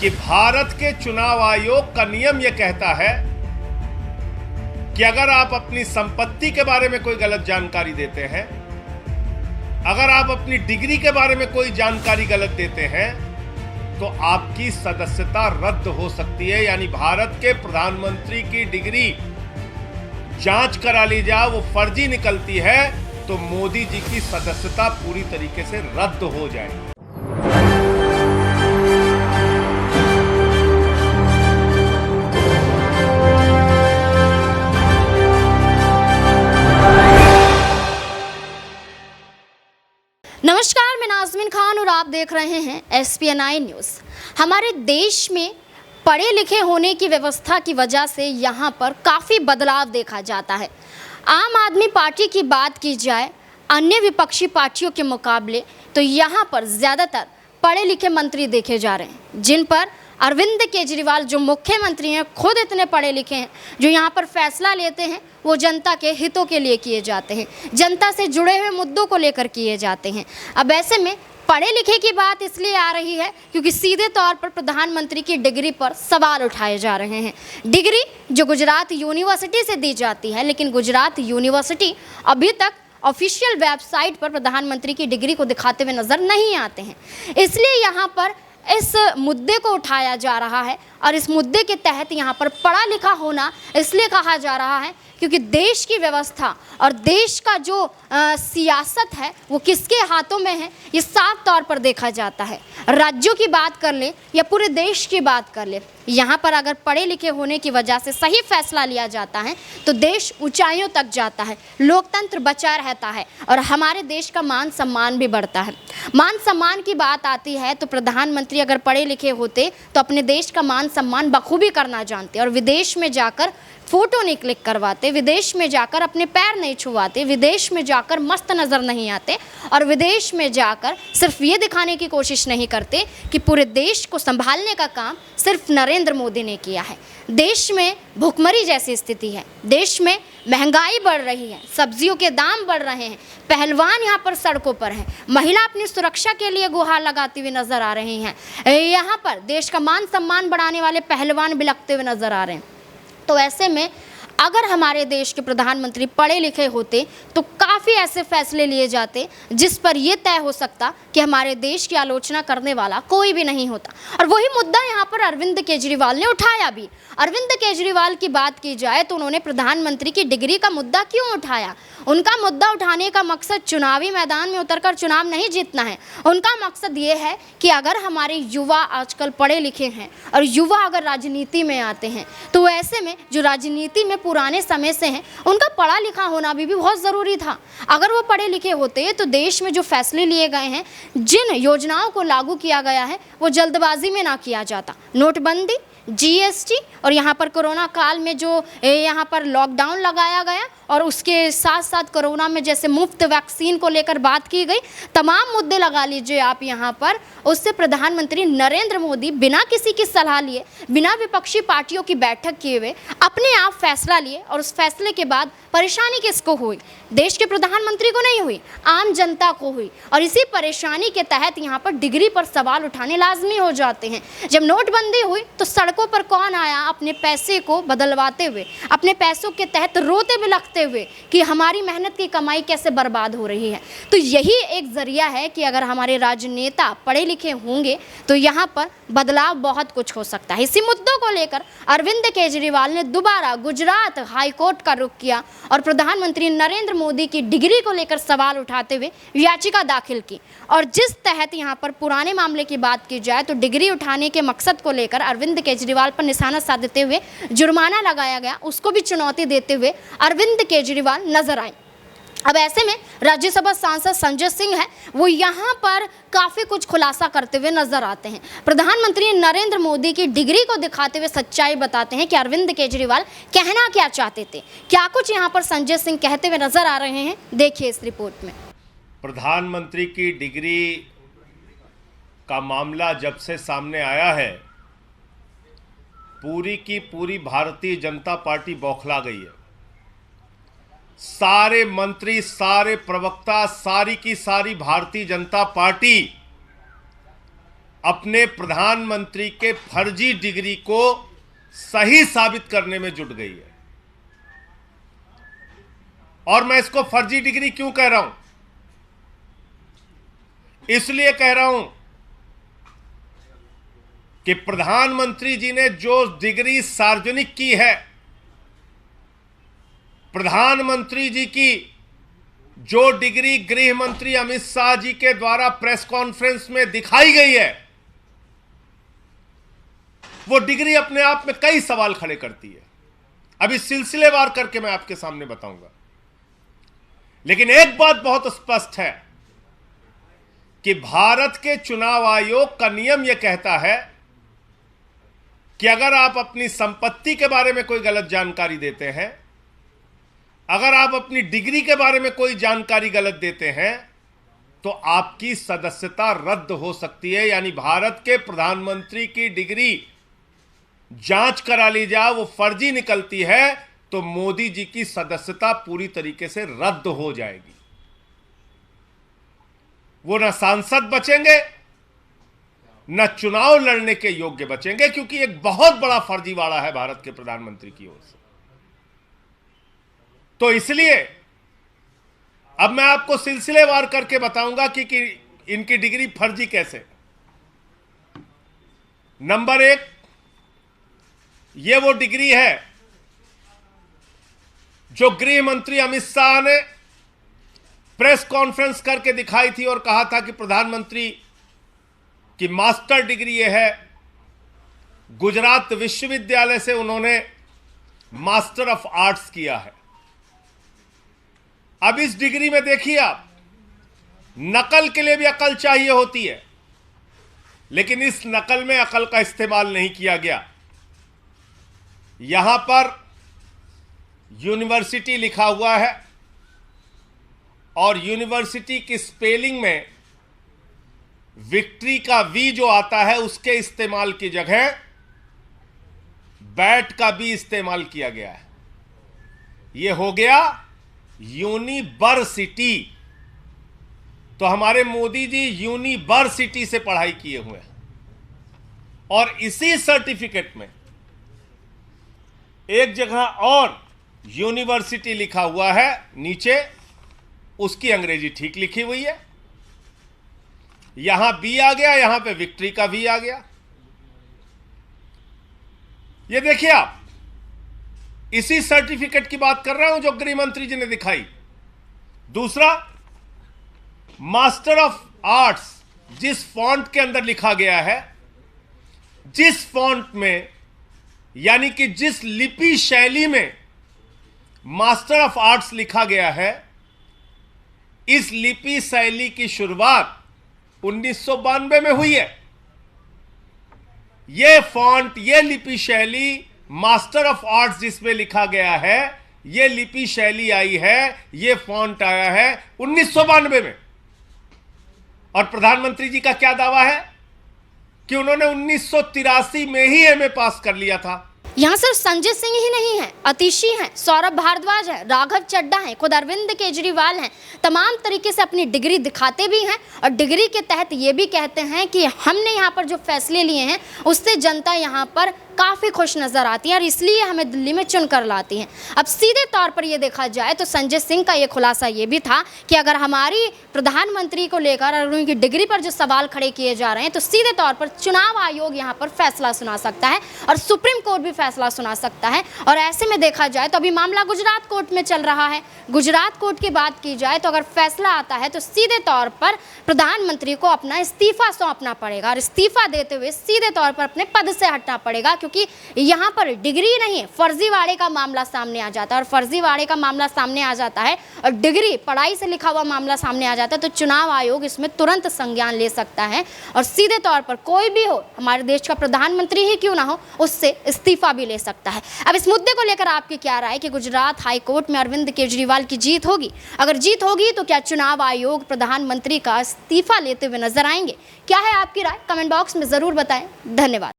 कि भारत के चुनाव आयोग का नियम यह कहता है कि अगर आप अपनी संपत्ति के बारे में कोई गलत जानकारी देते हैं, अगर आप अपनी डिग्री के बारे में कोई जानकारी गलत देते हैं, तो आपकी सदस्यता रद्द हो सकती है। यानी भारत के प्रधानमंत्री की डिग्री जांच करा ली जाए, वो फर्जी निकलती है तो मोदी जी की सदस्यता पूरी तरीके से रद्द हो जाएगी। नमस्कार, मैं नाज़मीन खान और आप देख रहे हैं SPNI न्यूज़। हमारे देश में पढ़े लिखे होने की व्यवस्था की वजह से यहाँ पर काफ़ी बदलाव देखा जाता है। आम आदमी पार्टी की बात की जाए अन्य विपक्षी पार्टियों के मुकाबले, तो यहाँ पर ज़्यादातर पढ़े लिखे मंत्री देखे जा रहे हैं, जिन पर अरविंद केजरीवाल जो मुख्यमंत्री हैं खुद इतने पढ़े लिखे हैं। जो यहाँ पर फैसला लेते हैं वो जनता के हितों के लिए किए जाते हैं, जनता से जुड़े हुए मुद्दों को लेकर किए जाते हैं। अब ऐसे में पढ़े लिखे की बात इसलिए आ रही है क्योंकि सीधे तौर पर प्रधानमंत्री की डिग्री पर सवाल उठाए जा रहे हैं। डिग्री जो गुजरात यूनिवर्सिटी से दी जाती है, लेकिन गुजरात यूनिवर्सिटी अभी तक ऑफिशियल वेबसाइट पर प्रधानमंत्री की डिग्री को दिखाते हुए नजर नहीं आते हैं। इसलिए यहाँ पर इस मुद्दे को उठाया जा रहा है और इस मुद्दे के तहत यहाँ पर पढ़ा लिखा होना इसलिए कहा जा रहा है क्योंकि देश की व्यवस्था और देश का जो सियासत है वो किसके हाथों में है, ये साफ तौर पर देखा जाता है। राज्यों की बात कर ले या पूरे देश की बात कर ले, यहाँ पर अगर पढ़े लिखे होने की वजह से सही फैसला लिया जाता है तो देश ऊंचाइयों तक जाता है, लोकतंत्र बचा रहता है और हमारे देश का मान सम्मान भी बढ़ता है। मान सम्मान की बात आती है तो प्रधानमंत्री अगर पढ़े लिखे होते तो अपने देश का मान सम्मान बखूबी करना जानते और विदेश में जाकर फोटो नहीं क्लिक करवाते, विदेश में जाकर अपने पैर नहीं छुआते, विदेश में जाकर मस्त नज़र नहीं आते और विदेश में जाकर सिर्फ ये दिखाने की कोशिश नहीं करते कि पूरे देश को संभालने का काम सिर्फ नरेंद्र मोदी ने किया है। देश में भुखमरी जैसी स्थिति है, देश में महंगाई बढ़ रही है, सब्जियों के दाम बढ़ रहे हैं, पहलवान यहाँ पर सड़कों पर हैं, महिला अपनी सुरक्षा के लिए गुहार लगाती हुई नजर आ रही हैं, यहाँ पर देश का मान सम्मान बढ़ाने वाले पहलवान बिलखते हुए नजर आ रहे हैं। तो ऐसे में अगर हमारे देश के प्रधानमंत्री पढ़े लिखे होते तो काफ़ी ऐसे फैसले लिए जाते जिस पर यह तय हो सकता कि हमारे देश की आलोचना करने वाला कोई भी नहीं होता। और वही मुद्दा यहाँ पर अरविंद केजरीवाल ने उठाया भी। अरविंद केजरीवाल की बात की जाए तो उन्होंने प्रधानमंत्री की डिग्री का मुद्दा क्यों उठाया? उनका मुद्दा उठाने का मकसद चुनावी मैदान में उतरकर चुनाव नहीं जीतना है। उनका मकसद ये है कि अगर हमारे युवा आजकल पढ़े लिखे हैं और युवा अगर राजनीति में आते हैं तो ऐसे में जो राजनीति में पुराने समय से हैं उनका पढ़ा लिखा होना भी बहुत ज़रूरी था। अगर वो पढ़े लिखे होते तो देश में जो फैसले लिए गए हैं, जिन योजनाओं को लागू किया गया है, वो जल्दबाजी में ना किया जाता। नोटबंदी, GST और यहाँ पर कोरोना काल में जो यहाँ पर लॉकडाउन लगाया गया और उसके साथ साथ कोरोना में जैसे मुफ्त वैक्सीन को लेकर बात की गई, तमाम मुद्दे लगा लीजिए आप यहाँ पर, उससे प्रधानमंत्री नरेंद्र मोदी बिना किसी की सलाह लिए, बिना विपक्षी पार्टियों की बैठक किए हुए अपने आप फैसला लिए और उस फैसले के बाद परेशानी किसको हुई? देश के प्रधानमंत्री को नहीं हुई, आम जनता को हुई। और इसी परेशानी के तहत यहाँ पर डिग्री पर सवाल उठाने लाजमी हो जाते हैं। जब नोटबंदी हुई तो सड़कों पर कौन आया अपने पैसे को बदलवाते हुए, अपने पैसों के तहत रोते बिलखते हुए कि हमारी मेहनत की कमाई कैसे बर्बाद हो रही है? तो यही एक जरिया है कि अगर हमारे राजनेता पढ़े लिखे होंगे तो यहाँ पर बदलाव बहुत कुछ हो सकता है। इसी मुद्दों को लेकर अरविंद केजरीवाल ने दोबारा गुजरात हाईकोर्ट का रुख किया और प्रधानमंत्री नरेंद्र मोदी की डिग्री को लेकर सवाल उठाते हुए याचिका दाखिल की। और जिस तहत यहाँ पर पुराने मामले की बात की जाए तो डिग्री उठाने के मकसद को लेकर अरविंद केजरीवाल पर निशाना साधते हुए जुर्माना लगाया गया, उसको भी चुनौती देते हुए अरविंद केजरीवाल नजर आए। अब ऐसे में राज्यसभा सांसद संजय सिंह है, वो यहाँ पर काफ़ी कुछ खुलासा करते हुए नजर आते हैं। प्रधानमंत्री नरेंद्र मोदी की डिग्री को दिखाते हुए सच्चाई बताते हैं कि अरविंद केजरीवाल कहना क्या चाहते थे। क्या कुछ यहाँ पर संजय सिंह कहते हुए नजर आ रहे हैं, देखिए इस रिपोर्ट में। प्रधानमंत्री की डिग्री का मामला जब से सामने आया है, पूरी की पूरी भारतीय जनता पार्टी बौखला गई है। सारे मंत्री, सारे प्रवक्ता, सारी की सारी भारतीय जनता पार्टी अपने प्रधानमंत्री के फर्जी डिग्री को सही साबित करने में जुट गई है। और मैं इसको फर्जी डिग्री क्यों कह रहा हूं? इसलिए कह रहा हूं कि प्रधानमंत्री जी ने जो डिग्री सार्वजनिक की है, प्रधानमंत्री जी की जो डिग्री गृह मंत्री अमित शाह जी के द्वारा प्रेस कॉन्फ्रेंस में दिखाई गई है, वो डिग्री अपने आप में कई सवाल खड़े करती है। अभी सिलसिलेवार करके मैं आपके सामने बताऊंगा। लेकिन एक बात बहुत स्पष्ट है कि भारत के चुनाव आयोग का नियम यह कहता है कि अगर आप अपनी संपत्ति के बारे में कोई गलत जानकारी देते हैं, अगर आप अपनी डिग्री के बारे में कोई जानकारी गलत देते हैं, तो आपकी सदस्यता रद्द हो सकती है। यानी भारत के प्रधानमंत्री की डिग्री जांच करा ली जाए, वो फर्जी निकलती है, तो मोदी जी की सदस्यता पूरी तरीके से रद्द हो जाएगी। वो न सांसद बचेंगे, न चुनाव लड़ने के योग्य बचेंगे, क्योंकि एक बहुत बड़ा फर्जीवाड़ा है भारत के प्रधानमंत्री की ओर से। तो इसलिए अब मैं आपको सिलसिलेवार करके बताऊंगा कि इनकी डिग्री फर्जी कैसे। नंबर 1, ये वो डिग्री है जो गृह मंत्री अमित शाह ने प्रेस कॉन्फ्रेंस करके दिखाई थी और कहा था कि प्रधानमंत्री की मास्टर डिग्री ये है। गुजरात विश्वविद्यालय से उन्होंने मास्टर ऑफ आर्ट्स किया है। अब इस डिग्री में देखिए आप, नकल के लिए भी अकल चाहिए होती है, लेकिन इस नकल में अकल का इस्तेमाल नहीं किया गया। यहां पर यूनिवर्सिटी लिखा हुआ है और यूनिवर्सिटी की स्पेलिंग में विक्ट्री का वी जो आता है उसके इस्तेमाल की जगह बैट का भी इस्तेमाल किया गया है। यह हो गया यूनिवर्सिटी। तो हमारे मोदी जी यूनिवर्सिटी से पढ़ाई किए हुए हैं और इसी सर्टिफिकेट में एक जगह और यूनिवर्सिटी लिखा हुआ है, नीचे उसकी अंग्रेजी ठीक लिखी हुई है। यहां बी आ गया, यहां पे विक्ट्री का वी आ गया। ये देखिए आप, इसी सर्टिफिकेट की बात कर रहा हूं जो गृह मंत्री जी ने दिखाई। दूसरा, मास्टर ऑफ आर्ट्स जिस फॉन्ट के अंदर लिखा गया है, जिस फॉन्ट में यानी कि जिस लिपि शैली में मास्टर ऑफ आर्ट्स लिखा गया है, इस लिपि शैली की शुरुआत 1992 में हुई है। यह फॉन्ट, यह लिपि शैली, मास्टर ऑफ आर्ट्स जिसमें लिखा गया है, यह लिपि शैली आई है, यह फॉन्ट आया है 1992 में। और प्रधानमंत्री जी का क्या दावा है कि उन्होंने 1983 में ही एमए पास कर लिया था। यहाँ सिर्फ संजय सिंह ही नहीं है, अतिशी हैं, सौरभ भारद्वाज है, राघव चड्ढा हैं, खुद अरविंद केजरीवाल हैं। तमाम तरीके से अपनी डिग्री दिखाते भी हैं और डिग्री के तहत ये भी कहते हैं कि हमने यहाँ पर जो फैसले लिए हैं उससे जनता यहाँ पर काफ़ी खुश नज़र आती है और इसलिए हमें दिल्ली में चुनकर लाती हैं। अब सीधे तौर पर ये देखा जाए तो संजय सिंह का ये खुलासा ये भी था कि अगर हमारी प्रधानमंत्री को लेकर और उनकी डिग्री पर जो सवाल खड़े किए जा रहे हैं तो सीधे तौर पर चुनाव आयोग यहाँ पर फैसला सुना सकता है और सुप्रीम कोर्ट भी फैसला सुना सकता है। और ऐसे में देखा जाए तो अभी मामला गुजरात कोर्ट में चल रहा है। गुजरात कोर्ट की बात की जाए तो अगर फैसला आता है तो सीधे तौर पर प्रधानमंत्री को अपना इस्तीफा सौंपना पड़ेगा और इस्तीफा देते हुए सीधे तौर पर अपने पद से हटना पड़ेगा, क्योंकि यहाँ पर डिग्री नहीं, फर्जीवाड़े का मामला सामने आ जाता है। और फर्जीवाड़े का मामला सामने आ जाता है और डिग्री, पढ़ाई से लिखा हुआ मामला सामने आ जाता है, तो चुनाव आयोग इसमें तुरंत संज्ञान ले सकता है और सीधे तौर पर कोई भी हो, हमारे देश का प्रधानमंत्री ही क्यों ना हो, उससे इस्तीफा भी ले सकता है। अब इस मुद्दे को लेकर आपकी क्या राय कि गुजरात हाई कोर्ट में अरविंद केजरीवाल की जीत होगी? अगर जीत होगी तो क्या चुनाव आयोग प्रधानमंत्री का इस्तीफा लेते हुए नजर आएंगे? क्या है आपकी राय? कमेंट बॉक्स में जरूर बताएं। धन्यवाद।